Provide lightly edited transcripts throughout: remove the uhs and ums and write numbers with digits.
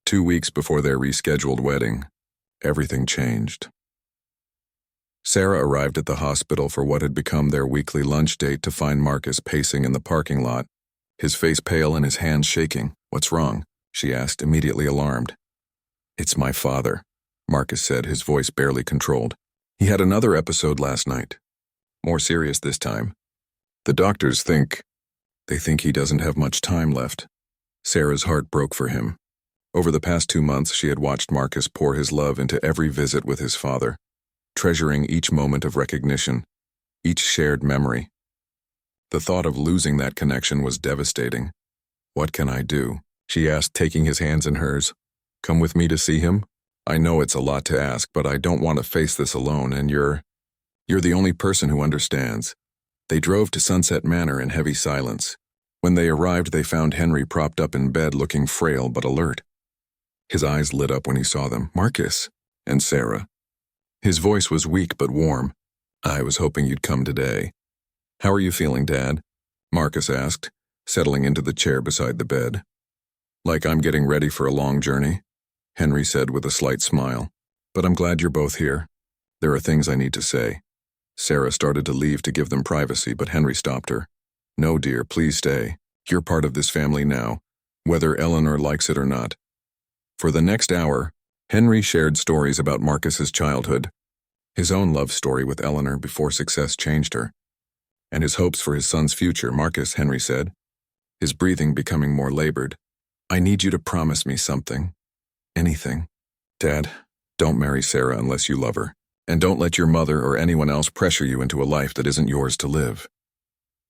2 weeks before their rescheduled wedding, everything changed. Sarah arrived at the hospital for what had become their weekly lunch date to find Marcus pacing in the parking lot, his face pale and his hands shaking. "What's wrong?" she asked, immediately alarmed. "It's my father," Marcus said, his voice barely controlled. "He had another episode last night. More serious this time. The doctors think he doesn't have much time left." Sarah's heart broke for him. Over the past 2 months, she had watched Marcus pour his love into every visit with his father, treasuring each moment of recognition, each shared memory. The thought of losing that connection was devastating. "What can I do?" she asked, taking his hands in hers. "Come with me to see him? I know it's a lot to ask, but I don't want to face this alone, and you're the only person who understands." They drove to Sunset Manor in heavy silence. When they arrived, they found Henry propped up in bed, looking frail but alert. His eyes lit up when he saw them. "Marcus," and Sarah. His voice was weak but warm. "I was hoping you'd come today." "How are you feeling, Dad?" Marcus asked, settling into the chair beside the bed. "Like I'm getting ready for a long journey," Henry said with a slight smile. "But I'm glad you're both here. There are things I need to say." Sarah started to leave to give them privacy, but Henry stopped her. "No, dear, please stay. You're part of this family now, whether Eleanor likes it or not." For the next hour, Henry shared stories about Marcus's childhood, his own love story with Eleanor before success changed her, and his hopes for his son's future. "Marcus," Henry said, his breathing becoming more labored, "I need you to promise me something. Anything." "Dad, don't marry Sarah unless you love her. And don't let your mother or anyone else pressure you into a life that isn't yours to live."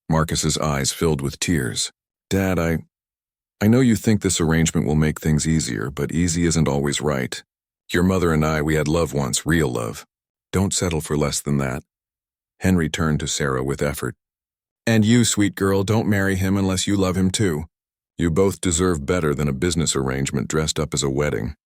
Marcus's eyes filled with tears. "Dad, I know you think this arrangement will make things easier, but easy isn't always right. Your mother and I, we had love once, real love. Don't settle for less than that." Henry turned to Sarah with effort. "And you, sweet girl, don't marry him unless you love him too. You both deserve better than a business arrangement dressed up as a wedding."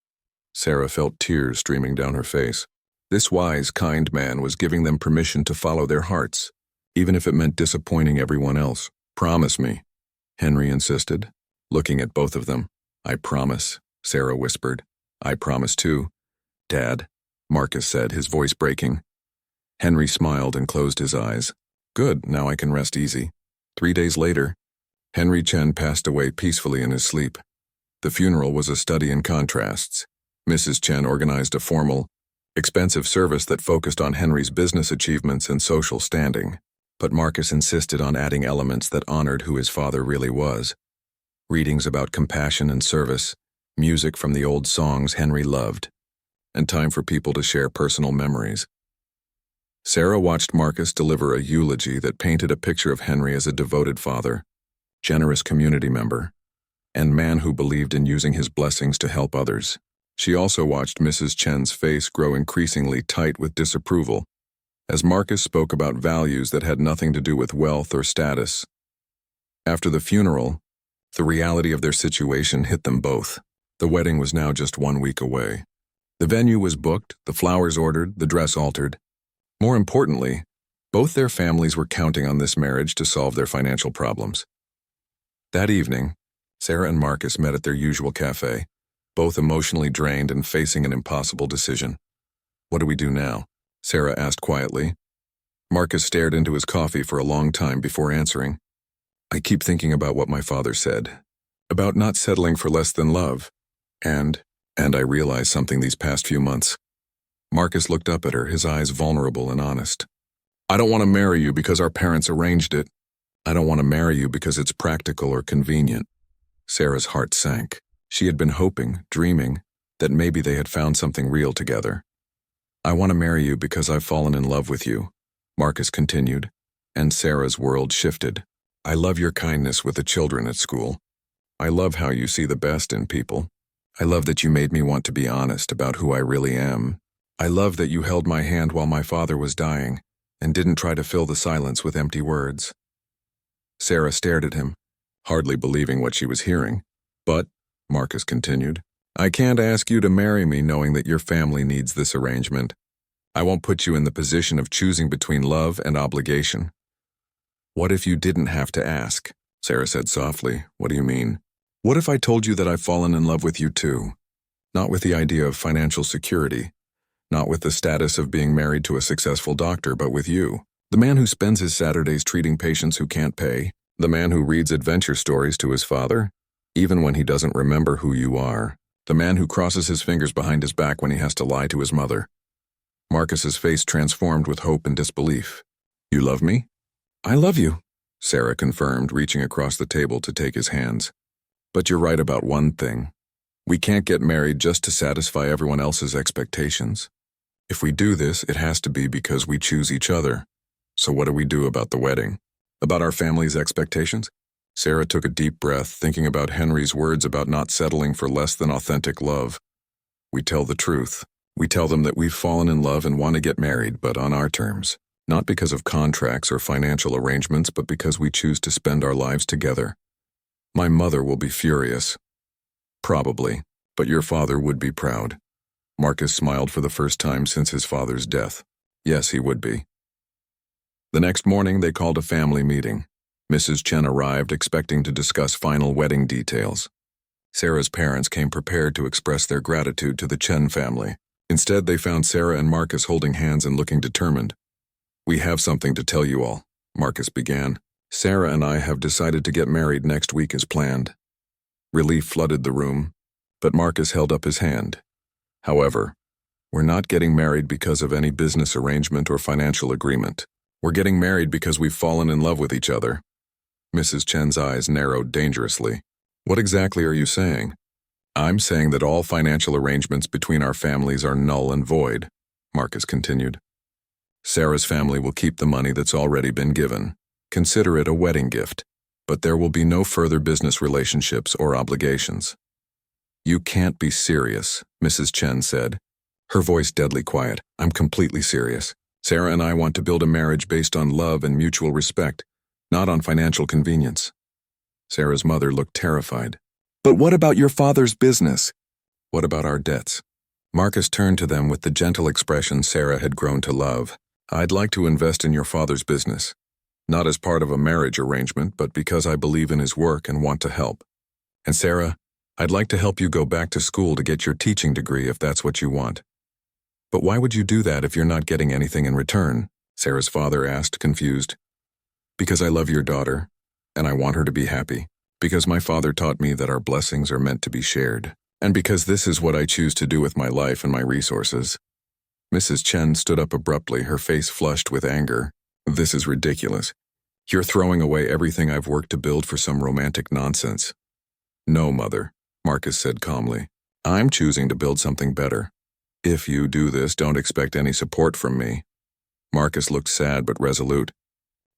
Sarah felt tears streaming down her face. This wise, kind man was giving them permission to follow their hearts, even if it meant disappointing everyone else. "Promise me," Henry insisted, looking at both of them. "I promise," Sarah whispered. "I promise too, Dad," Marcus said, his voice breaking. Henry smiled and closed his eyes. "Good, now I can rest easy." 3 days later, Henry Chen passed away peacefully in his sleep. The funeral was a study in contrasts. Mrs. Chen organized a formal, expensive service that focused on Henry's business achievements and social standing, but Marcus insisted on adding elements that honored who his father really was. Readings about compassion and service, music from the old songs Henry loved, and time for people to share personal memories. Sarah watched Marcus deliver a eulogy that painted a picture of Henry as a devoted father, generous community member, and man who believed in using his blessings to help others. She also watched Mrs. Chen's face grow increasingly tight with disapproval as Marcus spoke about values that had nothing to do with wealth or status. After the funeral, the reality of their situation hit them both. The wedding was now just 1 week away. The venue was booked, the flowers ordered, the dress altered. More importantly, both their families were counting on this marriage to solve their financial problems. That evening, Sarah and Marcus met at their usual cafe, both emotionally drained and facing an impossible decision. "What do we do now?" Sarah asked quietly. Marcus stared into his coffee for a long time before answering. "I keep thinking about what my father said, about not settling for less than love, and I realized something these past few months." Marcus looked up at her, his eyes vulnerable and honest. "I don't want to marry you because our parents arranged it. I don't want to marry you because it's practical or convenient." Sarah's heart sank. She had been hoping, dreaming, that maybe they had found something real together. "I want to marry you because I've fallen in love with you," Marcus continued, and Sarah's world shifted. "I love your kindness with the children at school. I love how you see the best in people. I love that you made me want to be honest about who I really am. I love that you held my hand while my father was dying and didn't try to fill the silence with empty words." Sarah stared at him, hardly believing what she was hearing. "But," Marcus continued, "I can't ask you to marry me knowing that your family needs this arrangement. I won't put you in the position of choosing between love and obligation." "What if you didn't have to ask?" Sarah said softly. "What do you mean?" "What if I told you that I've fallen in love with you too? Not with the idea of financial security, not with the status of being married to a successful doctor, but with you. The man who spends his Saturdays treating patients who can't pay. The man who reads adventure stories to his father, even when he doesn't remember who you are. The man who crosses his fingers behind his back when he has to lie to his mother. Marcus's face transformed with hope and disbelief. You love me? I love you, Sarah confirmed, reaching across the table to take his hands. But you're right about one thing. We can't get married just to satisfy everyone else's expectations. If we do this, it has to be because we choose each other. So what do we do about the wedding? About our family's expectations? Sarah took a deep breath, thinking about Henry's words about not settling for less than authentic love. We tell the truth. We tell them that we've fallen in love and want to get married, but on our terms. Not because of contracts or financial arrangements, but because we choose to spend our lives together. My mother will be furious. Probably, but your father would be proud. Marcus smiled for the first time since his father's death. Yes, he would be. The next morning, they called a family meeting. Mrs. Chen arrived, expecting to discuss final wedding details. Sarah's parents came prepared to express their gratitude to the Chen family. Instead, they found Sarah and Marcus holding hands and looking determined. We have something to tell you all, Marcus began. Sarah and I have decided to get married next week as planned. Relief flooded the room, but Marcus held up his hand. However, we're not getting married because of any business arrangement or financial agreement. We're getting married because we've fallen in love with each other. Mrs. Chen's eyes narrowed dangerously. What exactly are you saying? I'm saying that all financial arrangements between our families are null and void, Marcus continued. Sarah's family will keep the money that's already been given. Consider it a wedding gift, but there will be no further business relationships or obligations. You can't be serious, Mrs. Chen said, her voice deadly quiet. I'm completely serious. Sarah and I want to build a marriage based on love and mutual respect, not on financial convenience. Sarah's mother looked terrified. But what about your father's business? What about our debts? Marcus turned to them with the gentle expression Sarah had grown to love. I'd like to invest in your father's business. Not as part of a marriage arrangement, but because I believe in his work and want to help. And Sarah, I'd like to help you go back to school to get your teaching degree if that's what you want. But why would you do that if you're not getting anything in return? Sarah's father asked, confused. Because I love your daughter, and I want her to be happy. Because my father taught me that our blessings are meant to be shared. And because this is what I choose to do with my life and my resources. Mrs. Chen stood up abruptly, her face flushed with anger. This is ridiculous. You're throwing away everything I've worked to build for some romantic nonsense. No, Mother, Marcus said calmly. I'm choosing to build something better. If you do this, don't expect any support from me. Marcus looked sad but resolute.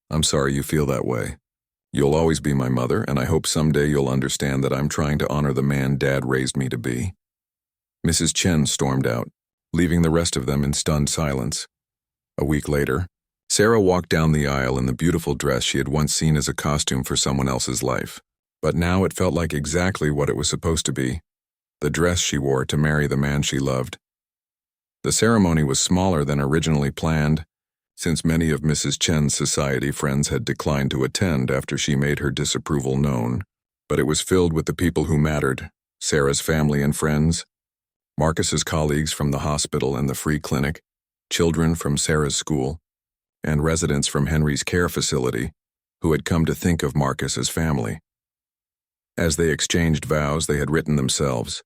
I'm sorry you feel that way. You'll always be my mother, and I hope someday you'll understand that I'm trying to honor the man Dad raised me to be. Mrs. Chen stormed out, leaving the rest of them in stunned silence. A week later, Sarah walked down the aisle in the beautiful dress she had once seen as a costume for someone else's life. But now it felt like exactly what it was supposed to be, the dress she wore to marry the man she loved. The ceremony was smaller than originally planned, since many of Mrs. Chen's society friends had declined to attend after she made her disapproval known. But it was filled with the people who mattered, Sarah's family and friends, Marcus's colleagues from the hospital and the free clinic, children from Sarah's school, and residents from Henry's care facility who had come to think of Marcus as family. As they exchanged vows they had written themselves,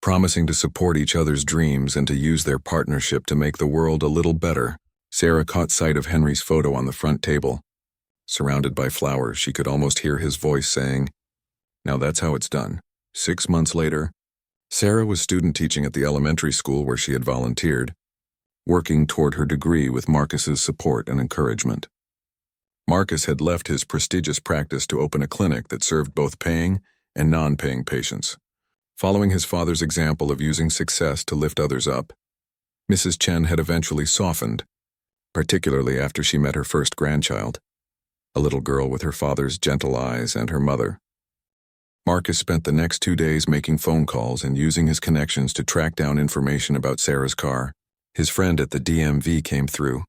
promising to support each other's dreams and to use their partnership to make the world a little better, Sarah caught sight of Henry's photo on the front table. Surrounded by flowers, she could almost hear his voice saying, "Now that's how it's done." 6 months later, Sarah was student teaching at the elementary school where she had volunteered, working toward her degree with Marcus's support and encouragement. Marcus had left his prestigious practice to open a clinic that served both paying and non-paying patients. Following his father's example of using success to lift others up, Mrs. Chen had eventually softened, particularly after she met her first grandchild, a little girl with her father's gentle eyes and her mother. Marcus spent the next 2 days making phone calls and using his connections to track down information about Sarah's car. His friend at the DMV came through,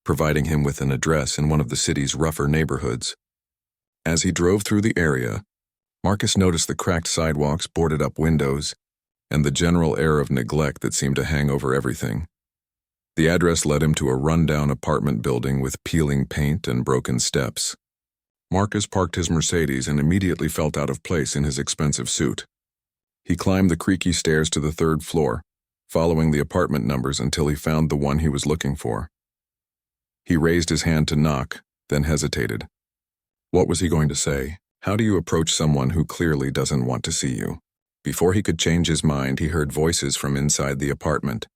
providing him with an address in one of the city's rougher neighborhoods. As he drove through the area, Marcus noticed the cracked sidewalks, boarded-up windows, and the general air of neglect that seemed to hang over everything. The address led him to a rundown apartment building with peeling paint and broken steps. Marcus parked his Mercedes and immediately felt out of place in his expensive suit. He climbed the creaky stairs to the 3rd floor, following the apartment numbers until he found the one he was looking for. He raised his hand to knock, then hesitated. What was he going to say? How do you approach someone who clearly doesn't want to see you? Before he could change his mind, he heard voices from inside the apartment.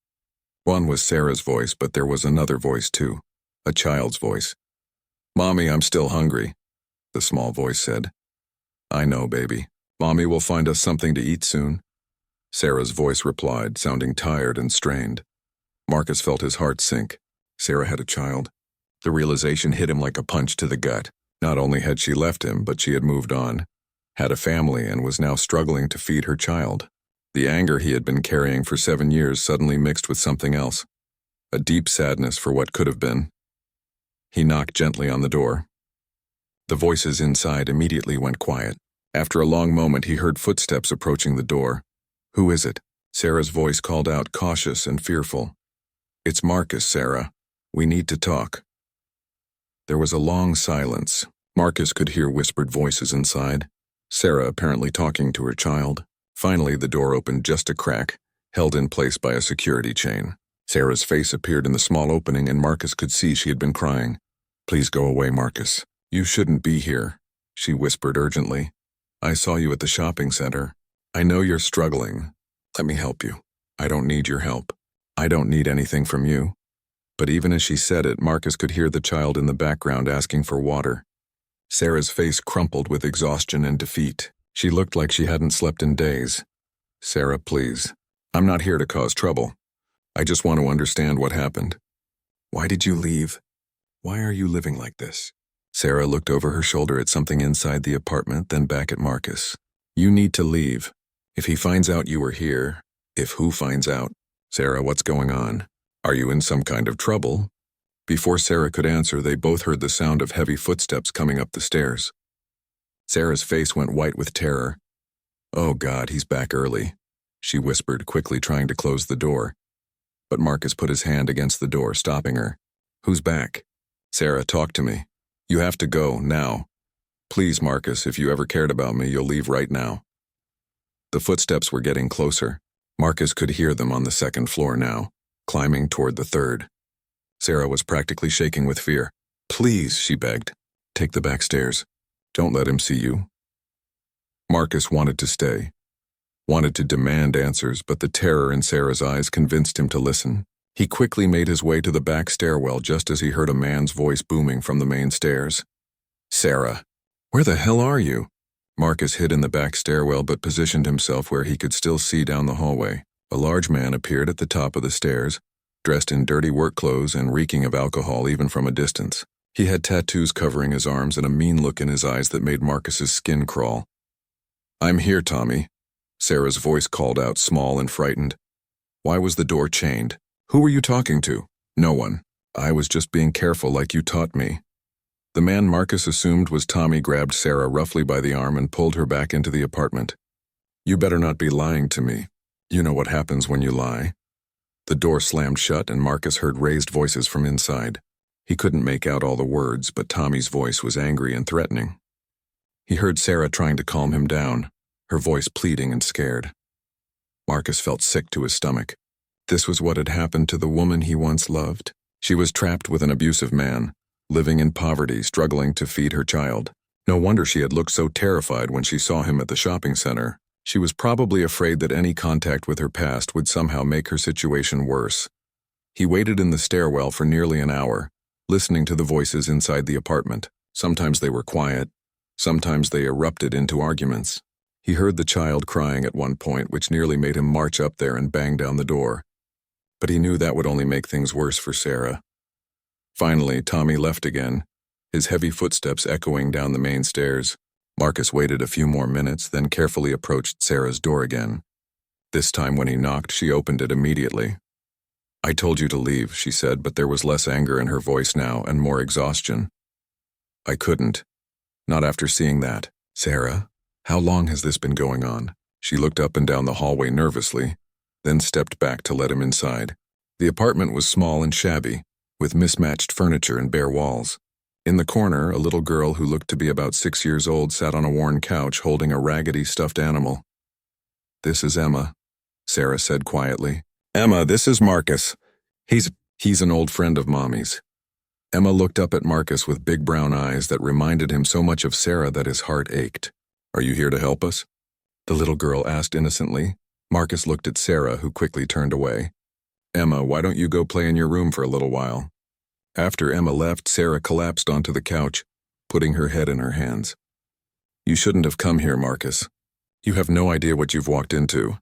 One was Sarah's voice, but there was another voice too, a child's voice. "Mommy, I'm still hungry," the small voice said. "I know, baby. Mommy will find us something to eat soon," Sarah's voice replied, sounding tired and strained. Marcus felt his heart sink. Sarah had a child. The realization hit him like a punch to the gut. Not only had she left him, but she had moved on, had a family, and was now struggling to feed her child. The anger he had been carrying for 7 years suddenly mixed with something else, a deep sadness for what could have been. He knocked gently on the door. The voices inside immediately went quiet. After a long moment, he heard footsteps approaching the door. "Who is it?" Sarah's voice called out, cautious and fearful. "It's Marcus, Sarah. We need to talk." There was a long silence. Marcus could hear whispered voices inside. Sarah apparently talking to her child. Finally, the door opened just a crack, held in place by a security chain. Sarah's face appeared in the small opening, and Marcus could see she had been crying. "Please go away, Marcus. You shouldn't be here," she whispered urgently. "I saw you at the shopping center. I know you're struggling. Let me help you. I don't need your help. I don't need anything from you." But even as she said it, Marcus could hear the child in the background asking for water. Sarah's face crumpled with exhaustion and defeat. She looked like she hadn't slept in days. "Sarah, please. I'm not here to cause trouble. I just want to understand what happened. Why did you leave? Why are you living like this?" Sarah looked over her shoulder at something inside the apartment, then back at Marcus. "You need to leave. If he finds out you were here, if who finds out? Sarah, what's going on? Are you in some kind of trouble?" Before Sarah could answer, they both heard the sound of heavy footsteps coming up the stairs. Sarah's face went white with terror. "Oh God, he's back early," she whispered, quickly trying to close the door. But Marcus put his hand against the door, stopping her. "Who's back?" "Sarah, talk to me. You have to go, now. Please, Marcus, if you ever cared about me, you'll leave right now." The footsteps were getting closer. Marcus could hear them on the 2nd floor now, climbing toward the 3rd. Sarah was practically shaking with fear. "Please," she begged. "Take the back stairs. Don't let him see you." Marcus wanted to stay, wanted to demand answers, but the terror in Sarah's eyes convinced him to listen. He quickly made his way to the back stairwell just as he heard a man's voice booming from the main stairs. "Sarah, where the hell are you?" Marcus hid in the back stairwell but positioned himself where he could still see down the hallway. A large man appeared at the top of the stairs, dressed in dirty work clothes and reeking of alcohol even from a distance. He had tattoos covering his arms and a mean look in his eyes that made Marcus's skin crawl. "I'm here, Tommy," Sarah's voice called out, small and frightened. "Why was the door chained? Who were you talking to?" "No one. I was just being careful like you taught me." The man Marcus assumed was Tommy grabbed Sarah roughly by the arm and pulled her back into the apartment. "You better not be lying to me. You know what happens when you lie." The door slammed shut and Marcus heard raised voices from inside. He couldn't make out all the words, but Tommy's voice was angry and threatening. He heard Sarah trying to calm him down, her voice pleading and scared. Marcus felt sick to his stomach. This was what had happened to the woman he once loved. She was trapped with an abusive man, living in poverty, struggling to feed her child. No wonder she had looked so terrified when she saw him at the shopping center. She was probably afraid that any contact with her past would somehow make her situation worse. He waited in the stairwell for nearly an hour, listening to the voices inside the apartment. Sometimes they were quiet, sometimes they erupted into arguments. He heard the child crying at one point, which nearly made him march up there and bang down the door. But he knew that would only make things worse for Sarah. Finally, Tommy left again, his heavy footsteps echoing down the main stairs. Marcus waited a few more minutes, then carefully approached Sarah's door again. This time when he knocked, she opened it immediately. "I told you to leave," she said, but there was less anger in her voice now and more exhaustion. "I couldn't. Not after seeing that." "Sarah, how long has this been going on?" She looked up and down the hallway nervously, then stepped back to let him inside. The apartment was small and shabby, with mismatched furniture and bare walls. In the corner, a little girl who looked to be about 6 years old sat on a worn couch holding a raggedy stuffed animal. "This is Emma," Sarah said quietly. "Emma, this is Marcus. He's an old friend of Mommy's." Emma looked up at Marcus with big brown eyes that reminded him so much of Sarah that his heart ached. "Are you here to help us?" the little girl asked innocently. Marcus looked at Sarah, who quickly turned away. "Emma, why don't you go play in your room for a little while?" After Emma left, Sarah collapsed onto the couch, putting her head in her hands. "You shouldn't have come here, Marcus. You have no idea what you've walked into."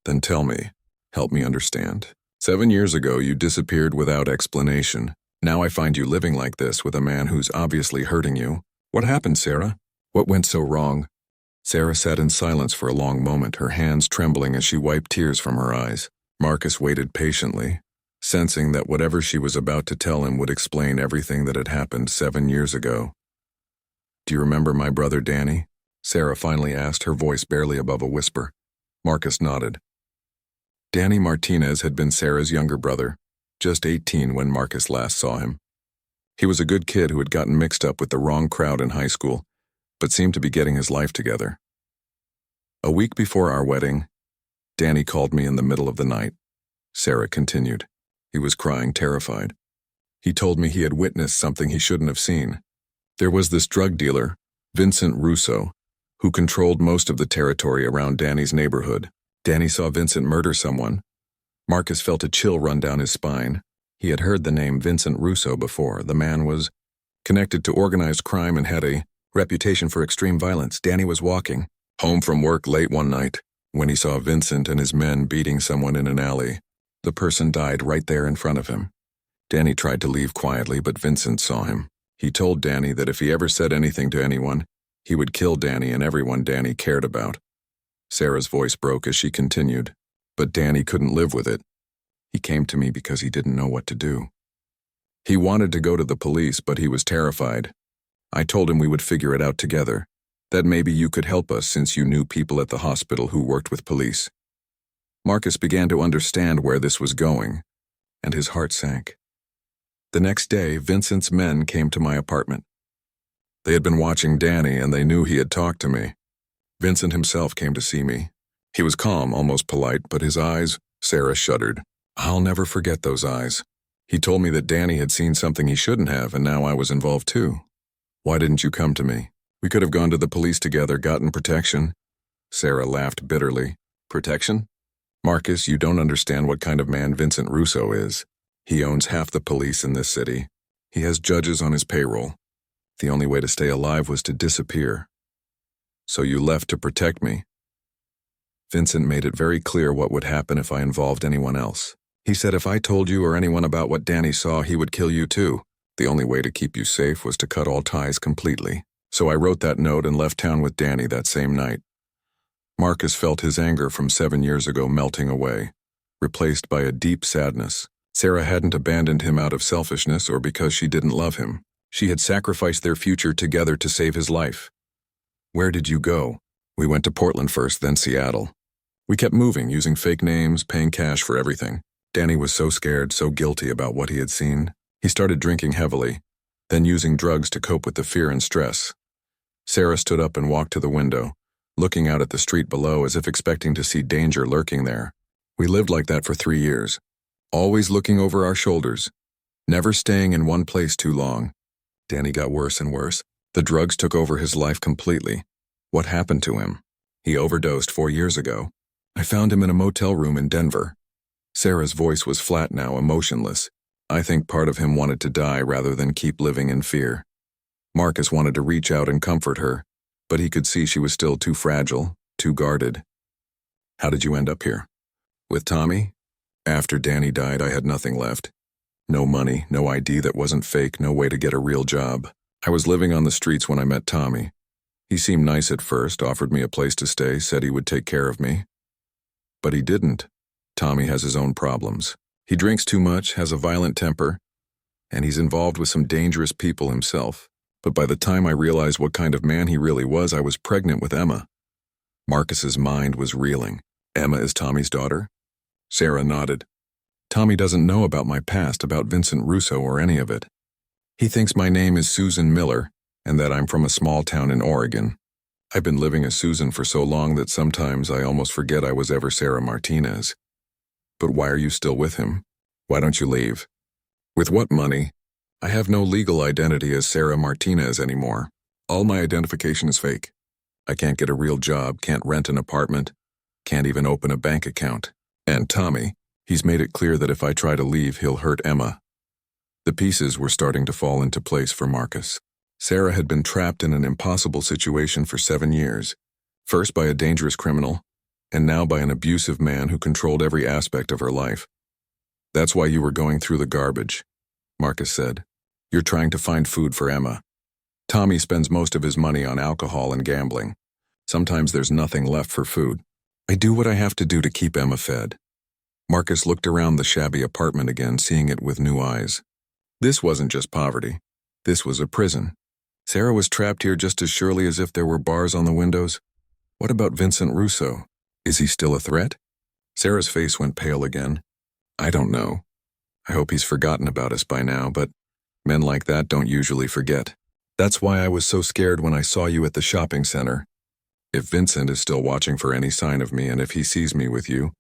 "Then tell me. Help me understand. 7 years ago, you disappeared without explanation. Now I find you living like this with a man who's obviously hurting you. What happened, Sarah? What went so wrong?" Sarah sat in silence for a long moment, her hands trembling as she wiped tears from her eyes. Marcus waited patiently, sensing that whatever she was about to tell him would explain everything that had happened 7 years ago. "Do you remember my brother Danny?" Sarah finally asked, her voice barely above a whisper. Marcus nodded. Danny Martinez had been Sarah's younger brother, just 18 when Marcus last saw him. He was a good kid who had gotten mixed up with the wrong crowd in high school, but seemed to be getting his life together. "A week before our wedding, Danny called me in the middle of the night," Sarah continued. "He was crying, terrified. He told me he had witnessed something he shouldn't have seen. There was this drug dealer, Vincent Russo, who controlled most of the territory around Danny's neighborhood. Danny saw Vincent murder someone. Marcus felt a chill run down his spine. He had heard the name Vincent Russo before. The man was connected to organized crime and had a reputation for extreme violence. Danny was walking home from work late one night when he saw Vincent and his men beating someone in an alley. The person died right there in front of him. Danny tried to leave quietly, but Vincent saw him. He told Danny that if he ever said anything to anyone, he would kill Danny and everyone Danny cared about." Sarah's voice broke as she continued. "But Danny couldn't live with it. He came to me because he didn't know what to do. He wanted to go to the police, but he was terrified. I told him we would figure it out together, that maybe you could help us since you knew people at the hospital who worked with police." Marcus began to understand where this was going, and his heart sank. The next day, Vincent's men came to my apartment. They had been watching Danny, and they knew he had talked to me. Vincent himself came to see me. He was calm, almost polite, but his eyes, Sarah shuddered. I'll never forget those eyes. He told me that Danny had seen something he shouldn't have, and now I was involved too. "Why didn't you come to me? We could have gone to the police together, gotten protection." Sarah laughed bitterly. "Protection? Marcus, you don't understand what kind of man Vincent Russo is. He owns half the police in this city. He has judges on his payroll. The only way to stay alive was to disappear. So you left to protect me." Vincent made it very clear what would happen if I involved anyone else. He said if I told you or anyone about what Danny saw, he would kill you too. The only way to keep you safe was to cut all ties completely. So I wrote that note and left town with Danny that same night. Marcus felt his anger from 7 years ago melting away, replaced by a deep sadness. Sarah hadn't abandoned him out of selfishness or because she didn't love him. She had sacrificed their future together to save his life. "Where did you go?" "We went to Portland first, then Seattle. We kept moving, using fake names, paying cash for everything. Danny was so scared, so guilty about what he had seen. He started drinking heavily, then using drugs to cope with the fear and stress." Sarah stood up and walked to the window, looking out at the street below as if expecting to see danger lurking there. "We lived like that for 3 years, always looking over our shoulders, never staying in one place too long. Danny got worse and worse. The drugs took over his life completely. What happened to him? He overdosed 4 years ago. I found him in a motel room in Denver." Sarah's voice was flat now, emotionless. I think part of him wanted to die rather than keep living in fear. Marcus wanted to reach out and comfort her, but he could see she was still too fragile, too guarded. "How did you end up here?" "With Tommy? After Danny died, I had nothing left. No money, no ID that wasn't fake, no way to get a real job. I was living on the streets when I met Tommy. He seemed nice at first, offered me a place to stay, said he would take care of me. But he didn't. Tommy has his own problems. He drinks too much, has a violent temper, and he's involved with some dangerous people himself. But by the time I realized what kind of man he really was, I was pregnant with Emma. Marcus's mind was reeling. Emma is Tommy's daughter? Sarah nodded. Tommy doesn't know about my past, about Vincent Russo or any of it. He thinks my name is Susan Miller and that I'm from a small town in Oregon. I've been living as Susan for so long that sometimes I almost forget I was ever Sarah Martinez. But why are you still with him? Why don't you leave? With what money? I have no legal identity as Sarah Martinez anymore. All my identification is fake. I can't get a real job, can't rent an apartment, can't even open a bank account. And Tommy, he's made it clear that if I try to leave, he'll hurt Emma. The pieces were starting to fall into place for Marcus. Sarah had been trapped in an impossible situation for 7 years, first by a dangerous criminal, and now by an abusive man who controlled every aspect of her life. That's why you were going through the garbage, Marcus said. You're trying to find food for Emma. Tommy spends most of his money on alcohol and gambling. Sometimes there's nothing left for food. I do what I have to do to keep Emma fed. Marcus looked around the shabby apartment again, seeing it with new eyes. This wasn't just poverty. This was a prison. Sarah was trapped here just as surely as if there were bars on the windows. What about Vincent Russo? Is he still a threat? Sarah's face went pale again. I don't know. I hope he's forgotten about us by now, but men like that don't usually forget. That's why I was so scared when I saw you at the shopping center. If Vincent is still watching for any sign of me, and if he sees me with you,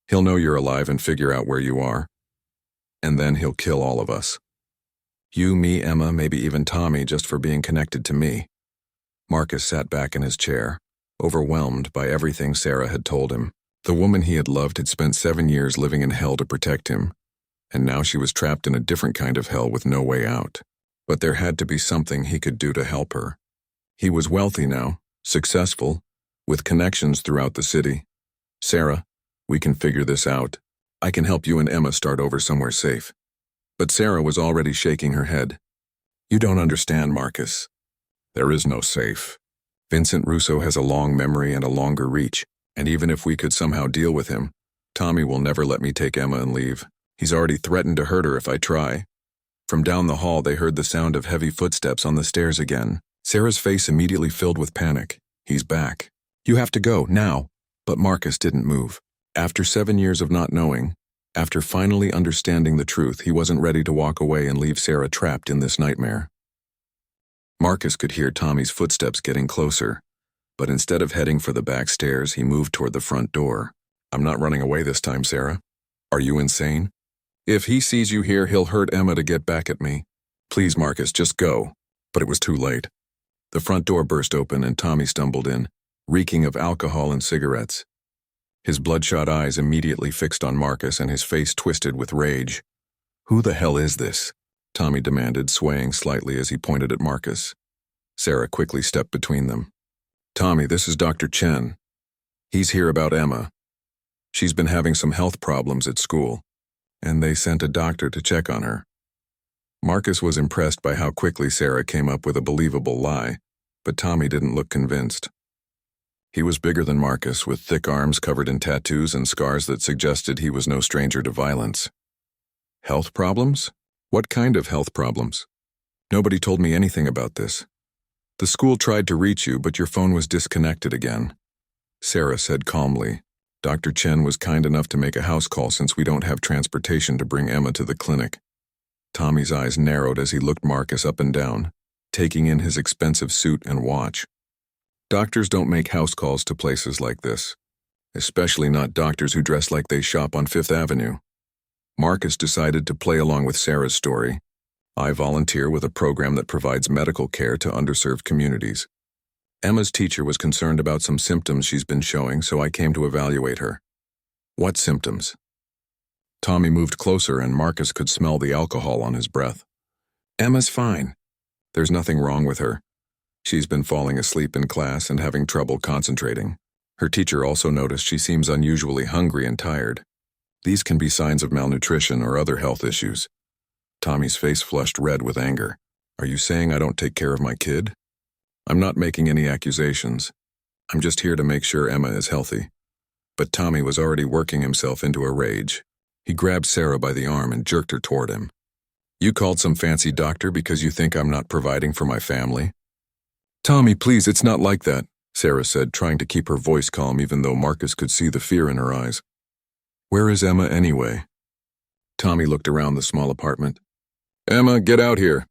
he'll know you're alive and figure out where you are. And then he'll kill all of us. You, me, Emma, maybe even Tommy, just for being connected to me. Marcus sat back in his chair, overwhelmed by everything Sarah had told him. The woman he had loved had spent 7 years living in hell to protect him, and now she was trapped in a different kind of hell with no way out. But there had to be something he could do to help her. He was wealthy now, successful, with connections throughout the city. Sarah, we can figure this out. I can help you and Emma start over somewhere safe. But Sarah was already shaking her head. You don't understand, Marcus. There is no safe. Vincent Russo has a long memory and a longer reach, and even if we could somehow deal with him, Tommy will never let me take Emma and leave. He's already threatened to hurt her if I try. From down the hall, they heard the sound of heavy footsteps on the stairs again. Sarah's face immediately filled with panic. He's back. You have to go, now. But Marcus didn't move. After 7 years of not knowing, after finally understanding the truth, he wasn't ready to walk away and leave Sarah trapped in this nightmare. Marcus could hear Tommy's footsteps getting closer, but instead of heading for the back stairs, he moved toward the front door. I'm not running away this time, Sarah. Are you insane? If he sees you here, he'll hurt Emma to get back at me. Please, Marcus, just go. But it was too late. The front door burst open and Tommy stumbled in, reeking of alcohol and cigarettes. His bloodshot eyes immediately fixed on Marcus and his face twisted with rage. Who the hell is this? Tommy demanded, swaying slightly as he pointed at Marcus. Sarah quickly stepped between them. Tommy, this is Dr. Chen. He's here about Emma. She's been having some health problems at school, and they sent a doctor to check on her. Marcus was impressed by how quickly Sarah came up with a believable lie, but Tommy didn't look convinced. He was bigger than Marcus, with thick arms covered in tattoos and scars that suggested he was no stranger to violence. Health problems? What kind of health problems? Nobody told me anything about this. The school tried to reach you, but your phone was disconnected again. Sarah said calmly. Dr. Chen was kind enough to make a house call since we don't have transportation to bring Emma to the clinic. Tommy's eyes narrowed as he looked Marcus up and down, taking in his expensive suit and watch. Doctors don't make house calls to places like this, especially not doctors who dress like they shop on Fifth Avenue. Marcus decided to play along with Sarah's story. I volunteer with a program that provides medical care to underserved communities. Emma's teacher was concerned about some symptoms she's been showing, so I came to evaluate her. What symptoms? Tommy moved closer and Marcus could smell the alcohol on his breath. Emma's fine. There's nothing wrong with her. She's been falling asleep in class and having trouble concentrating. Her teacher also noticed she seems unusually hungry and tired. These can be signs of malnutrition or other health issues. Tommy's face flushed red with anger. Are you saying I don't take care of my kid? I'm not making any accusations. I'm just here to make sure Emma is healthy. But Tommy was already working himself into a rage. He grabbed Sarah by the arm and jerked her toward him. You called some fancy doctor because you think I'm not providing for my family? Tommy, please, it's not like that. Sarah said, trying to keep her voice calm even though Marcus could see the fear in her eyes. Where is Emma anyway? Tommy looked around the small apartment. Emma, get out here.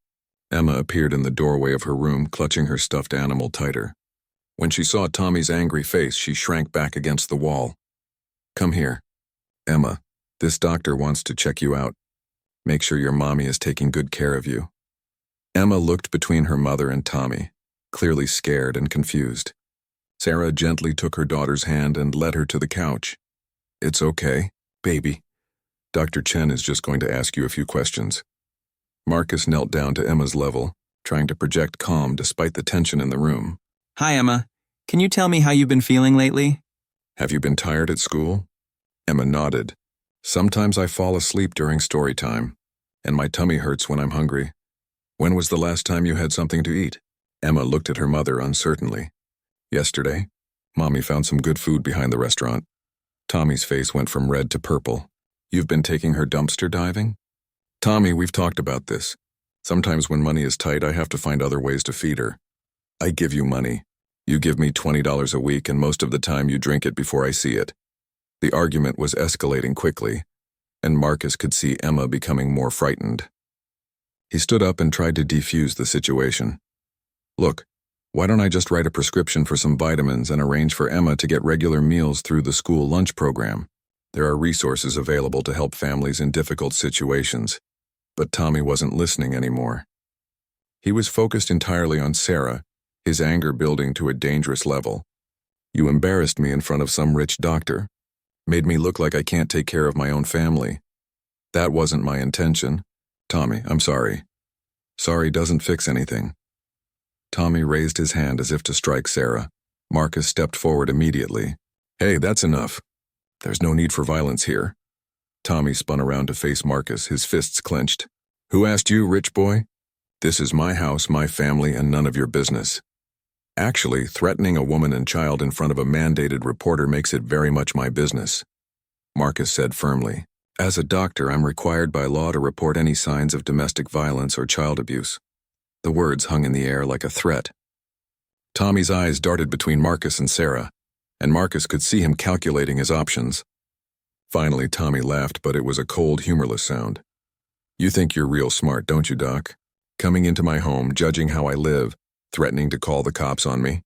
Emma appeared in the doorway of her room, clutching her stuffed animal tighter. When she saw Tommy's angry face, she shrank back against the wall. Come here. Emma, this doctor wants to check you out. Make sure your mommy is taking good care of you. Emma looked between her mother and Tommy, clearly scared and confused. Sarah gently took her daughter's hand and led her to the couch. It's okay, baby. Dr. Chen is just going to ask you a few questions. Marcus knelt down to Emma's level, trying to project calm despite the tension in the room. Hi, Emma. Can you tell me how you've been feeling lately? Have you been tired at school? Emma nodded. Sometimes I fall asleep during story time, and my tummy hurts when I'm hungry. When was the last time you had something to eat? Emma looked at her mother uncertainly. Yesterday. Mommy found some good food behind the restaurant. Tommy's face went from red to purple. You've been taking her dumpster diving? Tommy, we've talked about this. Sometimes when money is tight, I have to find other ways to feed her. I give you money. You give me $20 a week, and most of the time you drink it before I see it. The argument was escalating quickly, and Marcus could see Emma becoming more frightened. He stood up and tried to defuse the situation. Look, why don't I just write a prescription for some vitamins and arrange for Emma to get regular meals through the school lunch program? There are resources available to help families in difficult situations. But Tommy wasn't listening anymore. He was focused entirely on Sarah, his anger building to a dangerous level. You embarrassed me in front of some rich doctor. Made me look like I can't take care of my own family. That wasn't my intention. Tommy, I'm sorry. Sorry doesn't fix anything. Tommy raised his hand as if to strike Sarah. Marcus stepped forward immediately. Hey, that's enough. There's no need for violence here. Tommy spun around to face Marcus, his fists clenched. Who asked you, rich boy? This is my house, my family, and none of your business. Actually, threatening a woman and child in front of a mandated reporter makes it very much my business. Marcus said firmly. As a doctor, I'm required by law to report any signs of domestic violence or child abuse. The words hung in the air like a threat. Tommy's eyes darted between Marcus and Sarah, and Marcus could see him calculating his options. Finally, Tommy laughed, but it was a cold, humorless sound. You think you're real smart, don't you, Doc? Coming into my home, judging how I live, threatening to call the cops on me?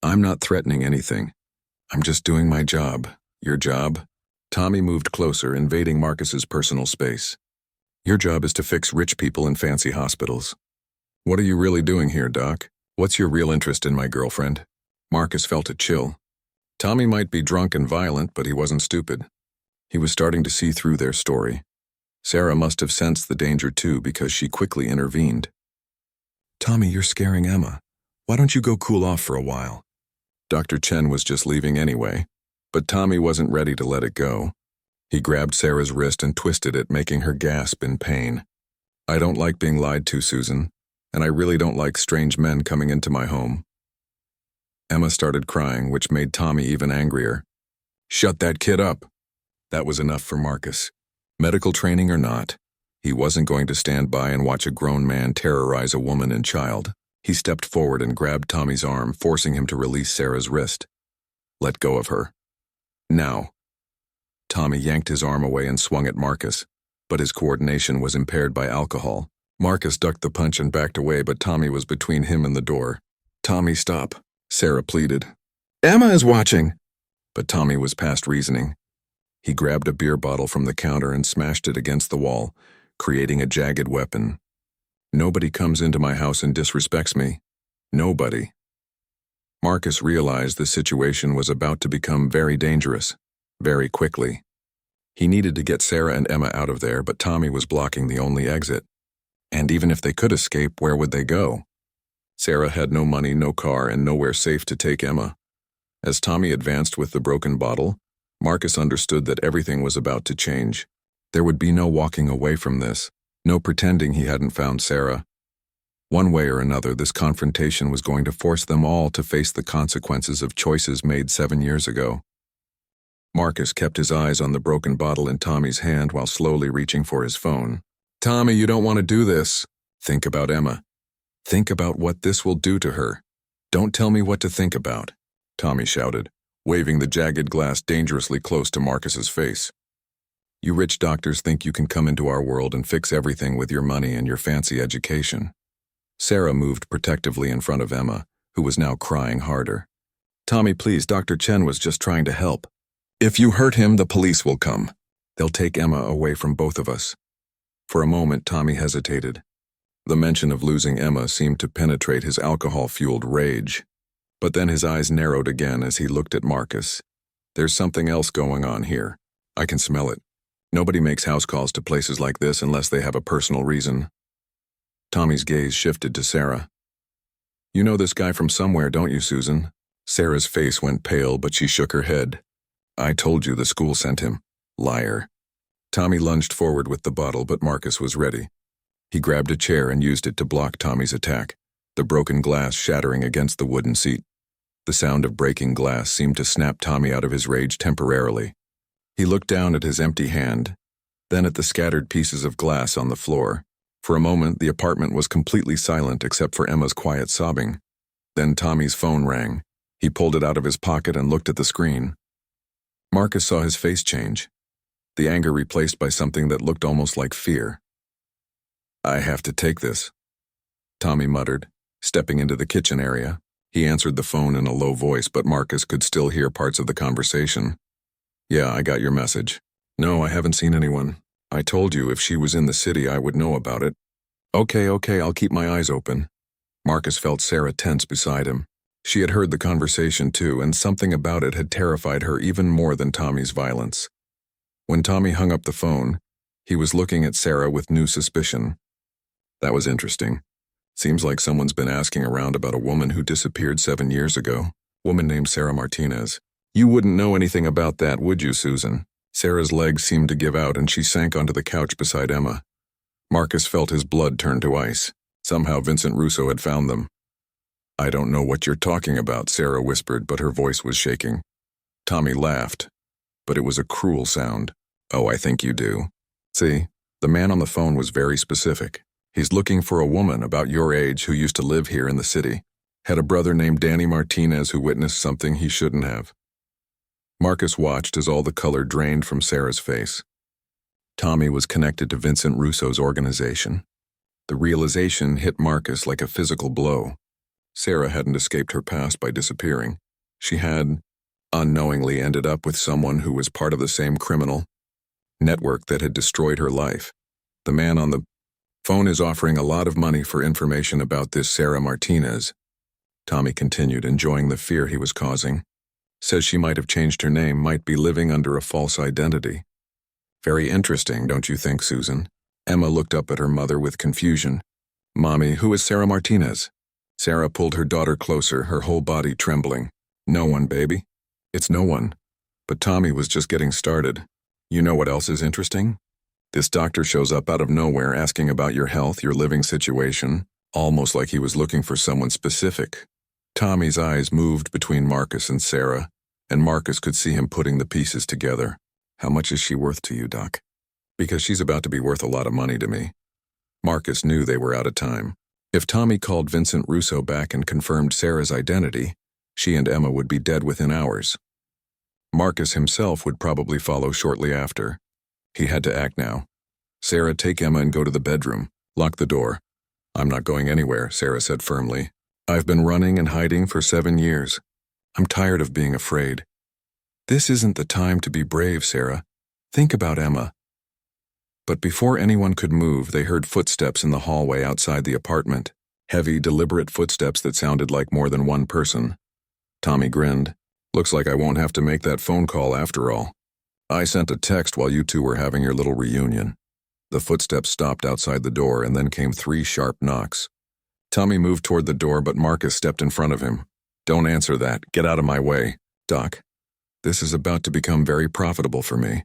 I'm not threatening anything. I'm just doing my job. Your job? Tommy moved closer, invading Marcus's personal space. Your job is to fix rich people in fancy hospitals. What are you really doing here, Doc? What's your real interest in my girlfriend? Marcus felt a chill. Tommy might be drunk and violent, but he wasn't stupid. He was starting to see through their story. Sarah must have sensed the danger too, because she quickly intervened. Tommy, you're scaring Emma. Why don't you go cool off for a while? Dr. Chen was just leaving anyway, but Tommy wasn't ready to let it go. He grabbed Sarah's wrist and twisted it, making her gasp in pain. I don't like being lied to, Susan, and I really don't like strange men coming into my home. Emma started crying, which made Tommy even angrier. Shut that kid up. That was enough for Marcus. Medical training or not, he wasn't going to stand by and watch a grown man terrorize a woman and child. He stepped forward and grabbed Tommy's arm, forcing him to release Sarah's wrist. Let go of her. Now. Tommy yanked his arm away and swung at Marcus, but his coordination was impaired by alcohol. Marcus ducked the punch and backed away, but Tommy was between him and the door. Tommy, stop, Sarah pleaded. Emma is watching. But Tommy was past reasoning. He grabbed a beer bottle from the counter and smashed it against the wall, creating a jagged weapon. Nobody comes into my house and disrespects me. Nobody. Marcus realized the situation was about to become very dangerous, very quickly. He needed to get Sarah and Emma out of there, but Tommy was blocking the only exit. And even if they could escape, where would they go? Sarah had no money, no car, and nowhere safe to take Emma. As Tommy advanced with the broken bottle, Marcus understood that everything was about to change. There would be no walking away from this, no pretending he hadn't found Sarah. One way or another, this confrontation was going to force them all to face the consequences of choices made 7 years ago. Marcus kept his eyes on the broken bottle in Tommy's hand while slowly reaching for his phone. Tommy, you don't want to do this. Think about Emma. Think about what this will do to her. Don't tell me what to think about, Tommy shouted, waving the jagged glass dangerously close to Marcus's face. You rich doctors think you can come into our world and fix everything with your money and your fancy education. Sarah moved protectively in front of Emma, who was now crying harder. Tommy, please, Dr. Chen was just trying to help. If you hurt him, the police will come. They'll take Emma away from both of us. For a moment, Tommy hesitated. The mention of losing Emma seemed to penetrate his alcohol-fueled rage. But then his eyes narrowed again as he looked at Marcus. There's something else going on here. I can smell it. Nobody makes house calls to places like this unless they have a personal reason. Tommy's gaze shifted to Sarah. You know this guy from somewhere, don't you, Susan? Sarah's face went pale, but she shook her head. I told you the school sent him. Liar. Tommy lunged forward with the bottle, but Marcus was ready. He grabbed a chair and used it to block Tommy's attack, the broken glass shattering against the wooden seat. The sound of breaking glass seemed to snap Tommy out of his rage temporarily. He looked down at his empty hand, then at the scattered pieces of glass on the floor. For a moment, the apartment was completely silent except for Emma's quiet sobbing. Then Tommy's phone rang. He pulled it out of his pocket and looked at the screen. Marcus saw his face change, the anger replaced by something that looked almost like fear. I have to take this, Tommy muttered, stepping into the kitchen area. He answered the phone in a low voice, but Marcus could still hear parts of the conversation. Yeah, I got your message. No, I haven't seen anyone. I told you if she was in the city I would know about it. Okay, I'll keep my eyes open. Marcus felt Sarah tense beside him. She had heard the conversation too, and something about it had terrified her even more than Tommy's violence. When Tommy hung up the phone, he was looking at Sarah with new suspicion. That was interesting. Seems like someone's been asking around about a woman who disappeared 7 years ago. Woman named Sarah Martinez. You wouldn't know anything about that, would you, Susan? Sarah's legs seemed to give out and she sank onto the couch beside Emma. Marcus felt his blood turn to ice. Somehow Vincent Russo had found them. I don't know what you're talking about, Sarah whispered, but her voice was shaking. Tommy laughed, but it was a cruel sound. Oh, I think you do. See, the man on the phone was very specific. He's looking for a woman about your age who used to live here in the city. Had a brother named Danny Martinez who witnessed something he shouldn't have. Marcus watched as all the color drained from Sarah's face. Tommy was connected to Vincent Russo's organization. The realization hit Marcus like a physical blow. Sarah hadn't escaped her past by disappearing. She had, unknowingly, ended up with someone who was part of the same criminal network that had destroyed her life. The man on the phone is offering a lot of money for information about this Sarah Martinez. Tommy continued, enjoying the fear he was causing. Says she might have changed her name, might be living under a false identity. Very interesting, don't you think, Susan? Emma looked up at her mother with confusion. Mommy, who is Sarah Martinez? Sarah pulled her daughter closer, her whole body trembling. No one, baby. It's no one. But Tommy was just getting started. You know what else is interesting? This doctor shows up out of nowhere asking about your health, your living situation, almost like he was looking for someone specific. Tommy's eyes moved between Marcus and Sarah, and Marcus could see him putting the pieces together. How much is she worth to you, Doc? Because she's about to be worth a lot of money to me. Marcus knew they were out of time. If Tommy called Vincent Russo back and confirmed Sarah's identity, she and Emma would be dead within hours. Marcus himself would probably follow shortly after. He had to act now. Sarah, take Emma and go to the bedroom. Lock the door. I'm not going anywhere, Sarah said firmly. I've been running and hiding for 7 years. I'm tired of being afraid. This isn't the time to be brave, Sarah. Think about Emma. But before anyone could move, they heard footsteps in the hallway outside the apartment. Heavy, deliberate footsteps that sounded like more than one person. Tommy grinned. Looks like I won't have to make that phone call after all. I sent a text while you two were having your little reunion. The footsteps stopped outside the door and then came 3 sharp knocks. Tommy moved toward the door, but Marcus stepped in front of him. Don't answer that. Get out of my way. Doc, this is about to become very profitable for me.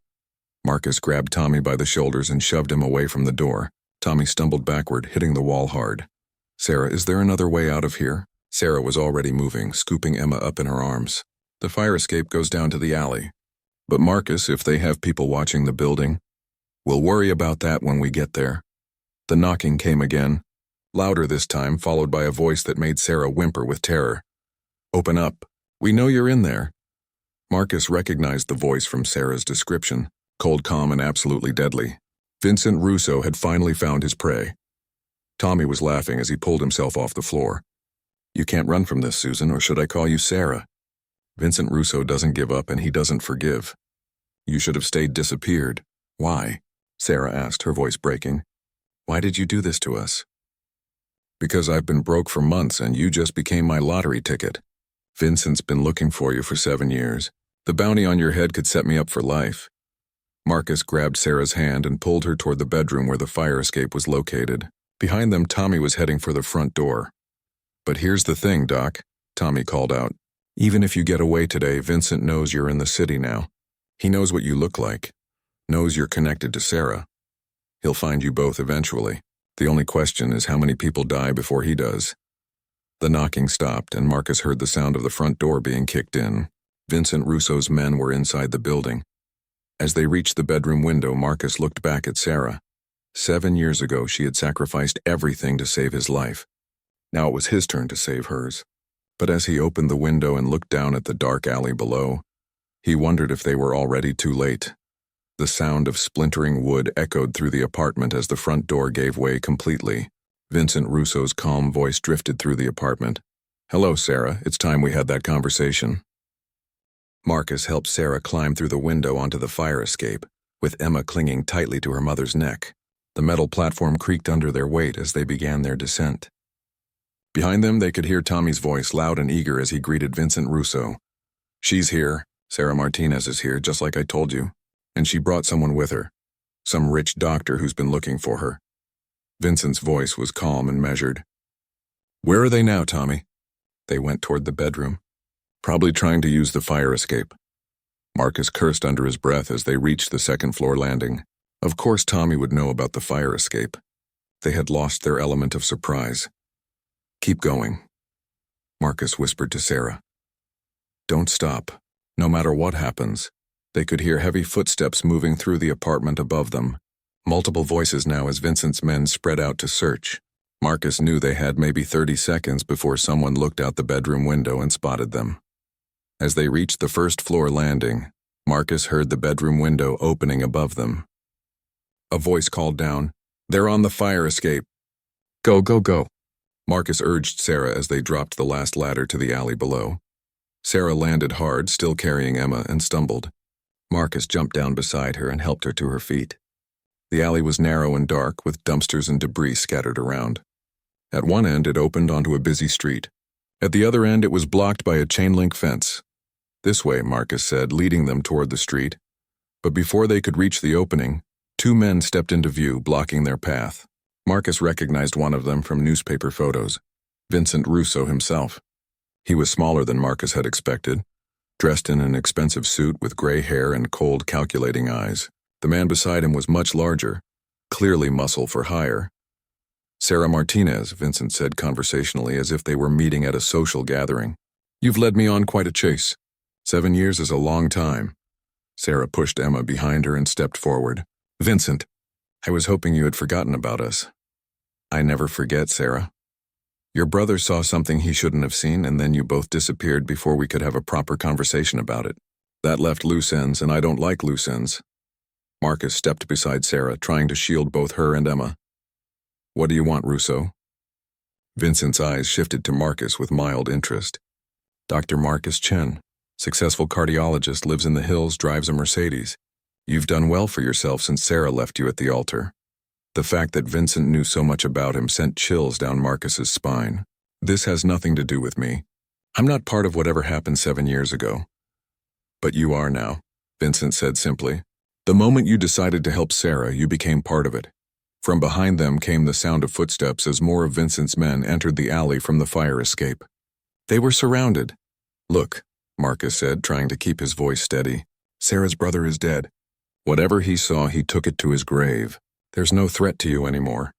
Marcus grabbed Tommy by the shoulders and shoved him away from the door. Tommy stumbled backward, hitting the wall hard. Sarah, is there another way out of here? Sarah was already moving, scooping Emma up in her arms. The fire escape goes down to the alley. But Marcus, if they have people watching the building, we'll worry about that when we get there. The knocking came again, louder this time, followed by a voice that made Sarah whimper with terror. Open up. We know you're in there. Marcus recognized the voice from Sarah's description, cold, calm, and absolutely deadly. Vincent Russo had finally found his prey. Tommy was laughing as he pulled himself off the floor. You can't run from this, Susan, or should I call you Sarah? Vincent Russo doesn't give up and he doesn't forgive. You should have stayed disappeared. Why? Sarah asked, her voice breaking. Why did you do this to us? Because I've been broke for months and you just became my lottery ticket. Vincent's been looking for you for 7 years. The bounty on your head could set me up for life. Marcus grabbed Sarah's hand and pulled her toward the bedroom where the fire escape was located. Behind them, Tommy was heading for the front door. But here's the thing, Doc, Tommy called out. Even if you get away today, Vincent knows you're in the city now. He knows what you look like, knows you're connected to Sarah. He'll find you both eventually. The only question is how many people die before he does. The knocking stopped, and Marcus heard the sound of the front door being kicked in. Vincent Russo's men were inside the building. As they reached the bedroom window, Marcus looked back at Sarah. 7 years ago, she had sacrificed everything to save his life. Now it was his turn to save hers. But as he opened the window and looked down at the dark alley below, he wondered if they were already too late. The sound of splintering wood echoed through the apartment as the front door gave way completely. Vincent Russo's calm voice drifted through the apartment. Hello, Sarah. It's time we had that conversation. Marcus helped Sarah climb through the window onto the fire escape, with Emma clinging tightly to her mother's neck. The metal platform creaked under their weight as they began their descent. Behind them, they could hear Tommy's voice, loud and eager, as he greeted Vincent Russo. She's here. Sarah Martinez is here, just like I told you. And she brought someone with her. Some rich doctor who's been looking for her. Vincent's voice was calm and measured. Where are they now, Tommy? They went toward the bedroom. Probably trying to use the fire escape. Marcus cursed under his breath as they reached the second-floor landing. Of course Tommy would know about the fire escape. They had lost their element of surprise. Keep going, Marcus whispered to Sarah. Don't stop. No matter what happens. They could hear heavy footsteps moving through the apartment above them. Multiple voices now as Vincent's men spread out to search. Marcus knew they had maybe 30 seconds before someone looked out the bedroom window and spotted them. As they reached the first-floor landing, Marcus heard the bedroom window opening above them. A voice called down, They're on the fire escape. Go, go, go. Marcus urged Sarah as they dropped the last ladder to the alley below. Sarah landed hard, still carrying Emma, and stumbled. Marcus jumped down beside her and helped her to her feet. The alley was narrow and dark, with dumpsters and debris scattered around. At one end, it opened onto a busy street. At the other end, it was blocked by a chain-link fence. This way, Marcus said, leading them toward the street. But before they could reach the opening, 2 men stepped into view, blocking their path. Marcus recognized one of them from newspaper photos, Vincent Russo himself. He was smaller than Marcus had expected, dressed in an expensive suit with gray hair and cold, calculating eyes. The man beside him was much larger, clearly muscle for hire. Sarah Martinez, Vincent said conversationally, as if they were meeting at a social gathering. You've led me on quite a chase. 7 years is a long time. Sarah pushed Emma behind her and stepped forward. Vincent, I was hoping you had forgotten about us. I never forget, Sarah. Your brother saw something he shouldn't have seen, and then you both disappeared before we could have a proper conversation about it. That left loose ends, and I don't like loose ends. Marcus stepped beside Sarah, trying to shield both her and Emma. What do you want, Russo? Vincent's eyes shifted to Marcus with mild interest. Dr. Marcus Chen, successful cardiologist, lives in the hills, drives a Mercedes. You've done well for yourself since Sarah left you at the altar. The fact that Vincent knew so much about him sent chills down Marcus's spine. This has nothing to do with me. I'm not part of whatever happened 7 years ago. But you are now, Vincent said simply. The moment you decided to help Sarah, you became part of it. From behind them came the sound of footsteps as more of Vincent's men entered the alley from the fire escape. They were surrounded. Look, Marcus said, trying to keep his voice steady. Sarah's brother is dead. Whatever he saw, he took it to his grave. There's no threat to you anymore.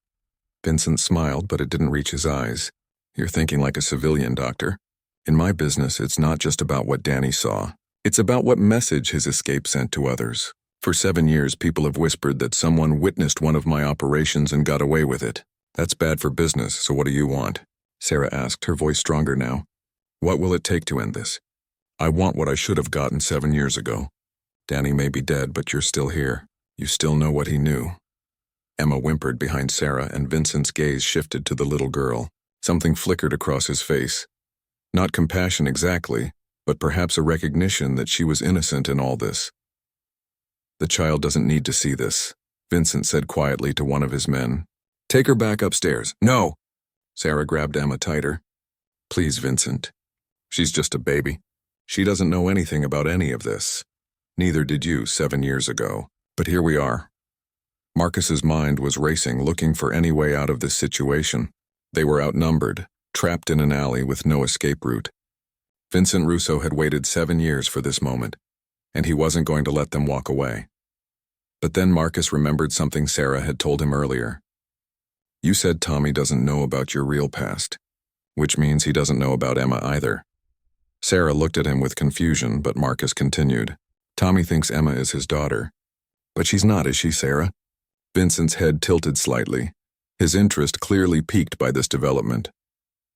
Vincent smiled, but it didn't reach his eyes. You're thinking like a civilian, Doctor. In my business, it's not just about what Danny saw. It's about what message his escape sent to others. For 7 years, people have whispered that someone witnessed one of my operations and got away with it. That's bad for business, so what do you want? Sarah asked, her voice stronger now. What will it take to end this? I want what I should have gotten 7 years ago. Danny may be dead, but you're still here. You still know what he knew. Emma whimpered behind Sarah, and Vincent's gaze shifted to the little girl. Something flickered across his face. Not compassion exactly, but perhaps a recognition that she was innocent in all this. The child doesn't need to see this, Vincent said quietly to one of his men. Take her back upstairs. No! Sarah grabbed Emma tighter. Please, Vincent. She's just a baby. She doesn't know anything about any of this. Neither did you 7 years ago. But here we are. Marcus's mind was racing, looking for any way out of this situation. They were outnumbered, trapped in an alley with no escape route. Vincent Russo had waited 7 years for this moment, and he wasn't going to let them walk away. But then Marcus remembered something Sarah had told him earlier. You said Tommy doesn't know about your real past, which means he doesn't know about Emma either. Sarah looked at him with confusion, but Marcus continued. Tommy thinks Emma is his daughter. But she's not, is she, Sarah? Vincent's head tilted slightly, his interest clearly piqued by this development.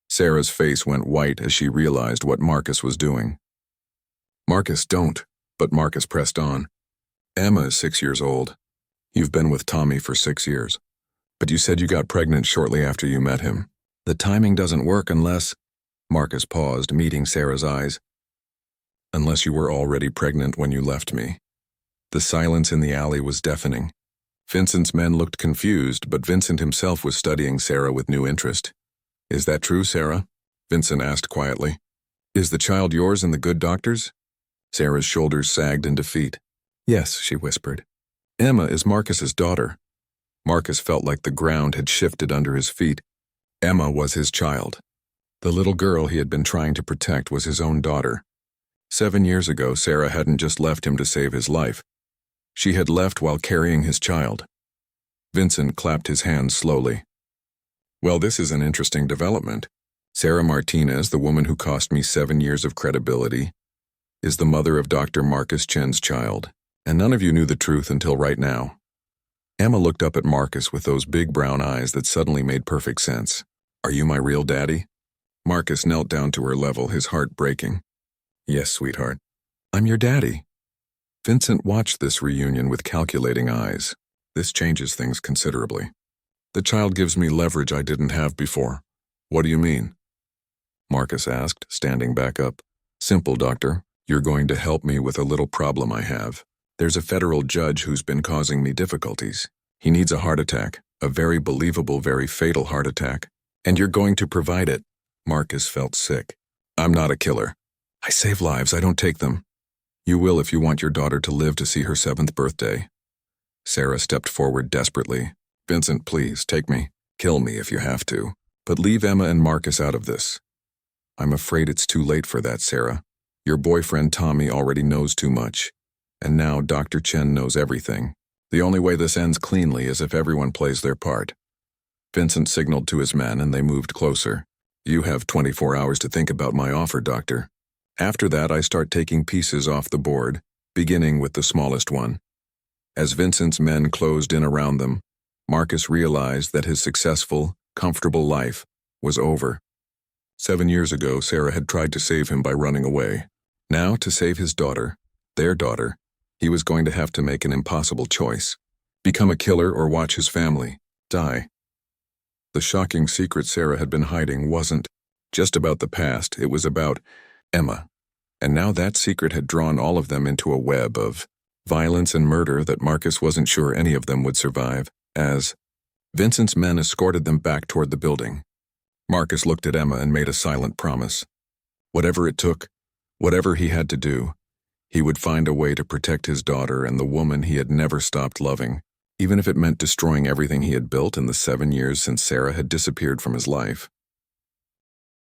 Sarah's face went white as she realized what Marcus was doing. Marcus, don't, but Marcus pressed on. Emma is 6 years old. You've been with Tommy for 6 years. But you said you got pregnant shortly after you met him. The timing doesn't work unless… Marcus paused, meeting Sarah's eyes. Unless you were already pregnant when you left me. The silence in the alley was deafening. Vincent's men looked confused, but Vincent himself was studying Sarah with new interest. Is that true, Sarah? Vincent asked quietly. Is the child yours and the good doctor's? Sarah's shoulders sagged in defeat. Yes, she whispered. Emma is Marcus's daughter. Marcus felt like the ground had shifted under his feet. Emma was his child. The little girl he had been trying to protect was his own daughter. 7 years ago, Sarah hadn't just left him to save his life. She had left while carrying his child. Vincent clapped his hands slowly. Well, this is an interesting development. Sarah Martinez, the woman who cost me 7 years of credibility, is the mother of Dr. Marcus Chen's child, and none of you knew the truth until right now. Emma looked up at Marcus with those big brown eyes that suddenly made perfect sense. Are you my real daddy? Marcus knelt down to her level, his heart breaking. Yes, sweetheart. I'm your daddy. Vincent watched this reunion with calculating eyes. This changes things considerably. The child gives me leverage I didn't have before. What do you mean? Marcus asked, standing back up. Simple, doctor. You're going to help me with a little problem I have. There's a federal judge who's been causing me difficulties. He needs a heart attack, a very believable, very fatal heart attack. And you're going to provide it. Marcus felt sick. I'm not a killer. I save lives, I don't take them. You will if you want your daughter to live to see her 7th birthday. Sarah stepped forward desperately. Vincent, please, take me. Kill me if you have to. But leave Emma and Marcus out of this. I'm afraid it's too late for that, Sarah. Your boyfriend Tommy already knows too much. And now Dr. Chen knows everything. The only way this ends cleanly is if everyone plays their part. Vincent signaled to his men and they moved closer. You have 24 hours to think about my offer, doctor. After that, I start taking pieces off the board, beginning with the smallest one. As Vincent's men closed in around them, Marcus realized that his successful, comfortable life was over. 7 years ago, Sarah had tried to save him by running away. Now, to save his daughter, their daughter, he was going to have to make an impossible choice. Become a killer or watch his family die. The shocking secret Sarah had been hiding wasn't just about the past, it was about Emma. And now that secret had drawn all of them into a web of violence and murder that Marcus wasn't sure any of them would survive, as Vincent's men escorted them back toward the building. Marcus looked at Emma and made a silent promise. Whatever it took, whatever he had to do, he would find a way to protect his daughter and the woman he had never stopped loving, even if it meant destroying everything he had built in the 7 years since Sarah had disappeared from his life.